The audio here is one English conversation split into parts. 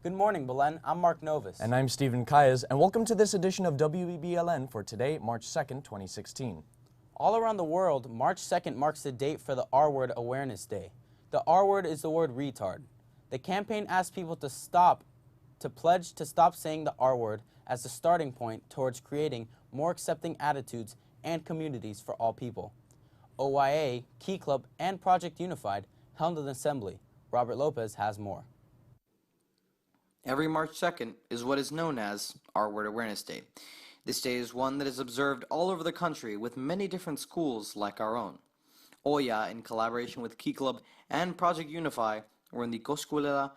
Good morning, Belen. I'm Mark Novus. And I'm Stephen Kayas, and welcome to this edition of WBLN for today, March 2nd, 2016. All around the world, March 2nd marks the date for the R-Word Awareness Day. The R-word is the word retard. The campaign asks people to pledge to stop saying the R-word as the starting point towards creating more accepting attitudes and communities for all people. OYA, Key Club, and Project Unified held an assembly. Robert Lopez has more. Every March 2nd is what is known as R-Word Awareness Day. This day is one that is observed all over the country with many different schools like our own. OYA, in collaboration with Key Club and Project Unify, were in the Koskulela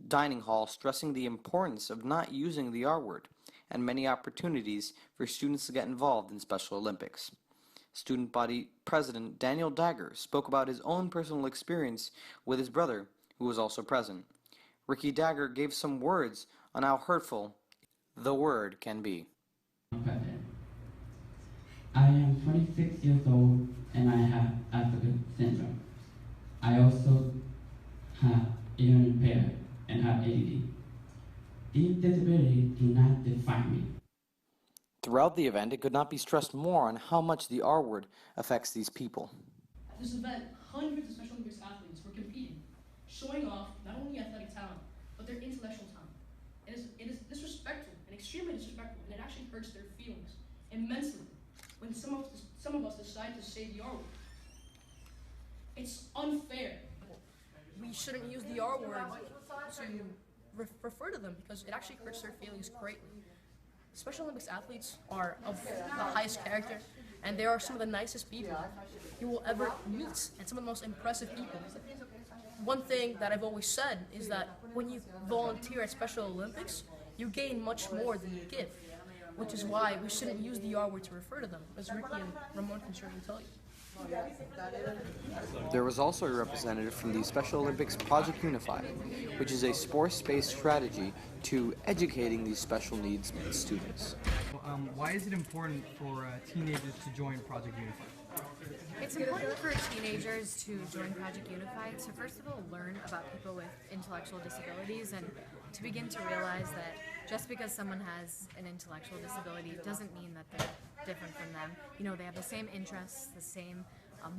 dining hall stressing the importance of not using the R-word and many opportunities for students to get involved in Special Olympics. Student body president Daniel Dagger spoke about his own personal experience with his brother, who was also present. Ricky Dagger gave some words on how hurtful the word can be. I am 26 years old and I have Asperger's syndrome. I also have hearing impaired and have ADD. These disabilities do not define me. Throughout the event, it could not be stressed more on how much the R-word affects these people. At this event, hundreds of Special Olympics athletes were competing, showing off not only athletic talent, but their intellectual talent. It is disrespectful and extremely disrespectful, and it actually hurts their feelings immensely when some of us decide to say the R-word. It's unfair. We shouldn't use the R-word to refer to them because it actually hurts their feelings greatly. Special Olympics athletes are of the highest character, and they are some of the nicest people you will ever meet, and some of the most impressive people. One thing that I've always said is that when you volunteer at Special Olympics, you gain much more than you give, which is why we shouldn't use the R-word to refer to them, as Ricky and Ramon can certainly tell you. There was also a representative from the Special Olympics Project Unified, which is a sports-based strategy to educating these special needs students. Why is it important for teenagers to join Project Unified? It's important for teenagers to join Project Unified to first of all learn about people with intellectual disabilities and to begin to realize that just because someone has an intellectual disability doesn't mean that they're different from them. You know, they have the same interests, the same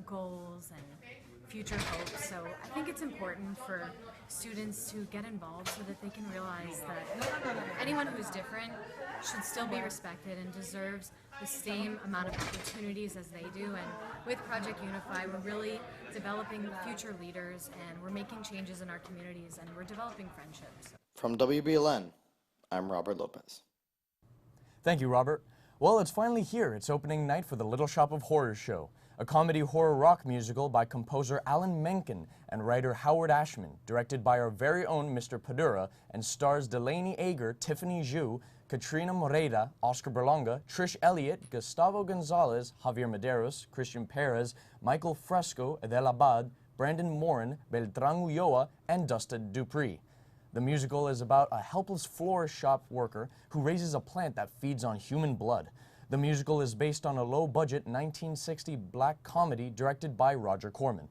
goals and future hopes. So I think it's important for students to get involved so that they can realize that anyone who's different should still be respected and deserves the same amount of opportunities as they do. And with Project Unify, we're really developing future leaders and we're making changes in our communities and we're developing friendships. From WBLN, I'm Robert Lopez. Thank you, Robert. Well, it's finally here. It's opening night for the Little Shop of Horrors show, a comedy horror rock musical by composer Alan Menken and writer Howard Ashman, directed by our very own Mr. Padura, and stars Delaney Ager, Tiffany Zhu, Katrina Moreira, Oscar Berlanga, Trish Elliott, Gustavo Gonzalez, Javier Medeiros, Christian Perez, Michael Fresco, Adel Abad, Brandon Morin, Beltran Ulloa, and Dustin Dupree. The musical is about a helpless florist shop worker who raises a plant that feeds on human blood. The musical is based on a low-budget 1960 black comedy directed by Roger Corman.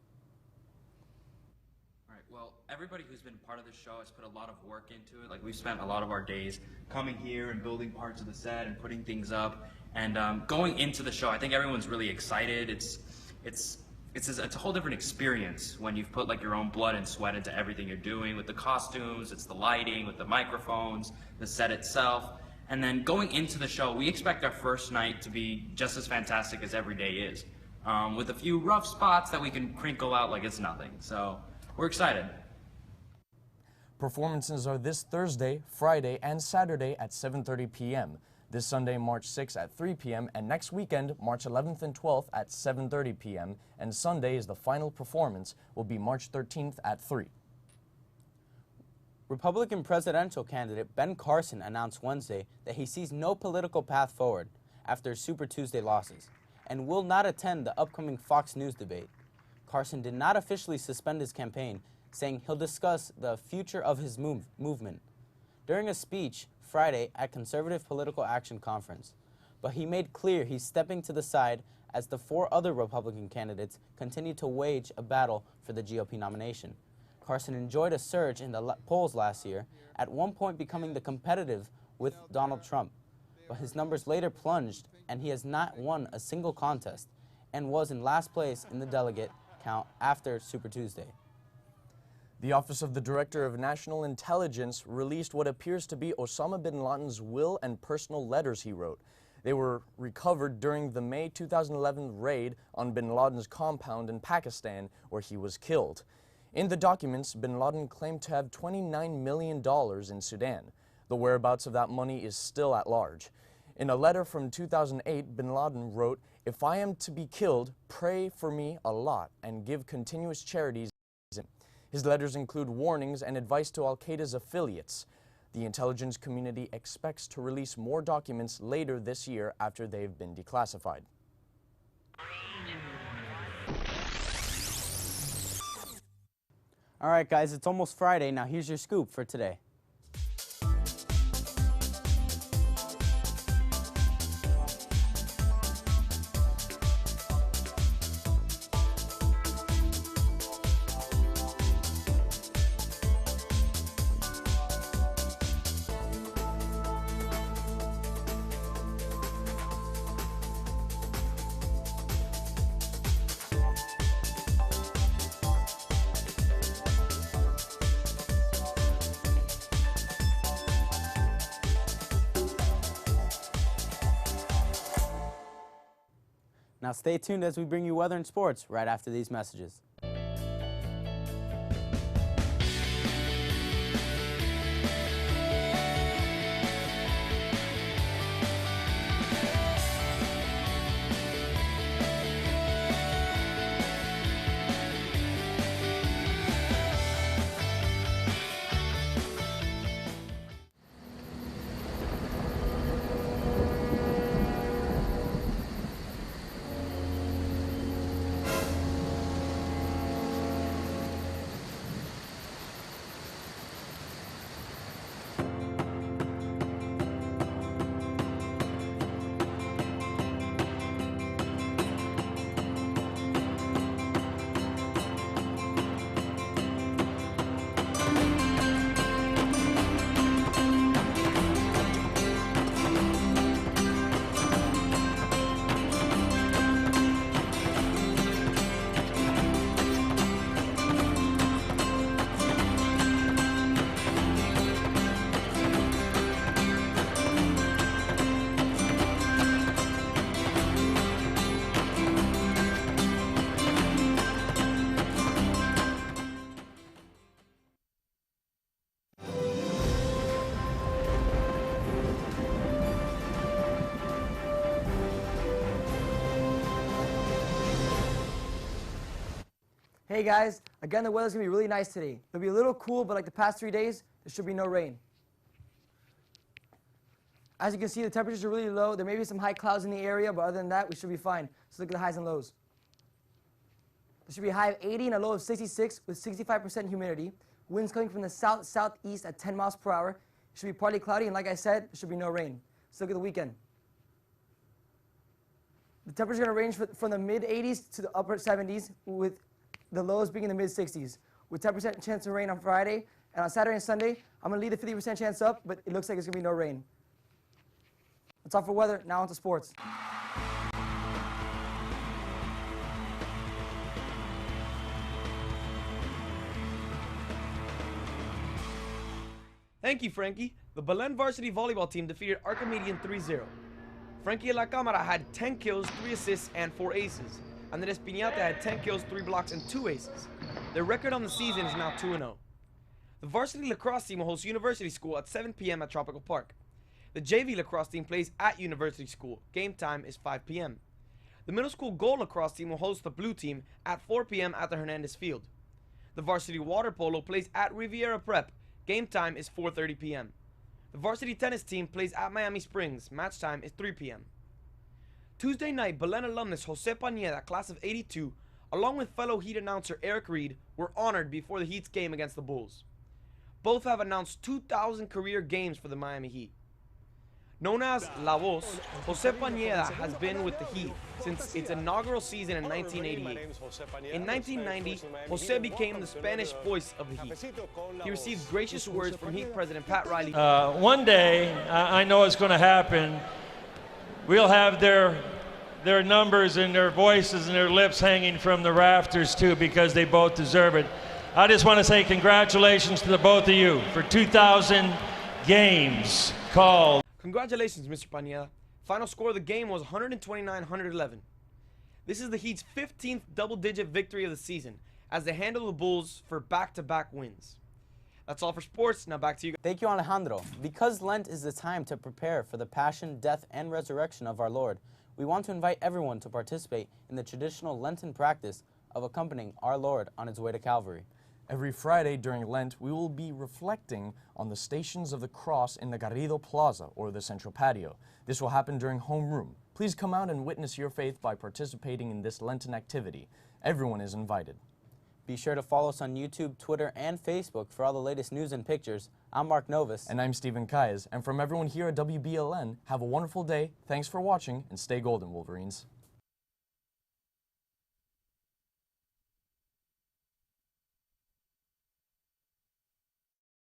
All right, well, everybody who's been part of the show has put a lot of work into it. Like, we've spent a lot of our days coming here and building parts of the set and putting things up. And going into the show, I think everyone's really excited. It's a whole different experience when you've put like your own blood and sweat into everything you're doing with the costumes, it's the lighting, with the microphones, the set itself. And then going into the show, we expect our first night to be just as fantastic as every day is, with a few rough spots that we can crinkle out like it's nothing. So we're excited. Performances are this Thursday, Friday, and Saturday at 7:30 p.m., this Sunday, March 6th at 3 p.m., and next weekend, March 11th and 12th at 7:30 p.m., and Sunday is the final performance, will be March 13th at 3. Republican presidential candidate Ben Carson announced Wednesday that he sees no political path forward after Super Tuesday losses and will not attend the upcoming Fox News debate. Carson did not officially suspend his campaign, saying he'll discuss the future of his movement during a speech Friday at Conservative Political Action Conference, but he made clear he's stepping to the side as the 4 other Republican candidates continue to wage a battle for the GOP nomination. Carson enjoyed a surge in the polls last year, at one point becoming the competitive with Donald Trump. But his numbers later plunged, and he has not won a single contest and was in last place in the delegate count after Super Tuesday. The Office of the Director of National Intelligence released what appears to be Osama bin Laden's will and personal letters he wrote. They were recovered during the May 2011 raid on bin Laden's compound in Pakistan, where he was killed. In the documents, bin Laden claimed to have $29 million in Sudan. The whereabouts of that money is still at large. In a letter from 2008, bin Laden wrote, "If I am to be killed, pray for me a lot and give continuous charities." His letters include warnings and advice to al-Qaeda's affiliates. The intelligence community expects to release more documents later this year after they've been declassified. All right, guys, it's almost Friday. Now here's your scoop for today. Now stay tuned as we bring you weather and sports right after these messages. Hey guys, again the weather's going to be really nice today. It'll be a little cool, but like the past 3 days, there should be no rain. As you can see, the temperatures are really low. There may be some high clouds in the area, but other than that, we should be fine. So look at the highs and lows. There should be a high of 80 and a low of 66 with 65% humidity. Winds coming from the south-southeast at 10 miles per hour. It should be partly cloudy, and like I said, there should be no rain. So look at the weekend. The temperatures are going to range from the mid-80s to the upper 70s, with the lows being in the mid-60s, with 10% chance of rain on Friday. And on Saturday and Sunday, I'm going to leave the 50% chance up, but it looks like it's going to be no rain. That's all for weather. Now on to sports. Thank you, Frankie. The Belen varsity volleyball team defeated Archimedian 3-0. Frankie La Cámara had 10 kills, 3 assists, and 4 aces. Andres Piñata had 10 kills, 3 blocks, and 2 aces. Their record on the season is now 2-0. The varsity lacrosse team will host University School at 7 p.m. at Tropical Park. The JV lacrosse team plays at University School. Game time is 5 p.m. The middle school goal lacrosse team will host the blue team at 4 p.m. at the Hernandez Field. The varsity water polo plays at Riviera Prep. Game time is 4:30 p.m. The varsity tennis team plays at Miami Springs. Match time is 3 p.m. Tuesday night, Belen alumnus Jose Pañeda, class of '82, along with fellow Heat announcer Eric Reed, were honored before the Heat's game against the Bulls. Both have announced 2,000 career games for the Miami Heat. Known as La Voz, Jose Pañeda has been with the Heat since its inaugural season in 1988. In 1990, Jose became the Spanish voice of the Heat. He received gracious words from Heat President Pat Riley. One day, I know it's going to happen, we'll have their numbers and their voices and their lips hanging from the rafters too, because they both deserve it. I just want to say congratulations to the both of you for 2,000 games called. Congratulations, Mr. Pañeda. Final score of the game was 129-111. This is the Heat's 15th double-digit victory of the season as they handle the Bulls for back-to-back wins. That's all for sports. Now back to you. Thank you, Alejandro. Because Lent is the time to prepare for the passion, death, and resurrection of our Lord, we want to invite everyone to participate in the traditional Lenten practice of accompanying our Lord on his way to Calvary. Every Friday during Lent, we will be reflecting on the Stations of the Cross in the Garrido Plaza, or the central patio. This will happen during homeroom. Please come out and witness your faith by participating in this Lenten activity. Everyone is invited. Be sure to follow us on YouTube, Twitter, and Facebook for all the latest news and pictures. I'm Mark Novus. And I'm Stephen Kayes. And from everyone here at WBLN, have a wonderful day, thanks for watching, and stay golden, Wolverines.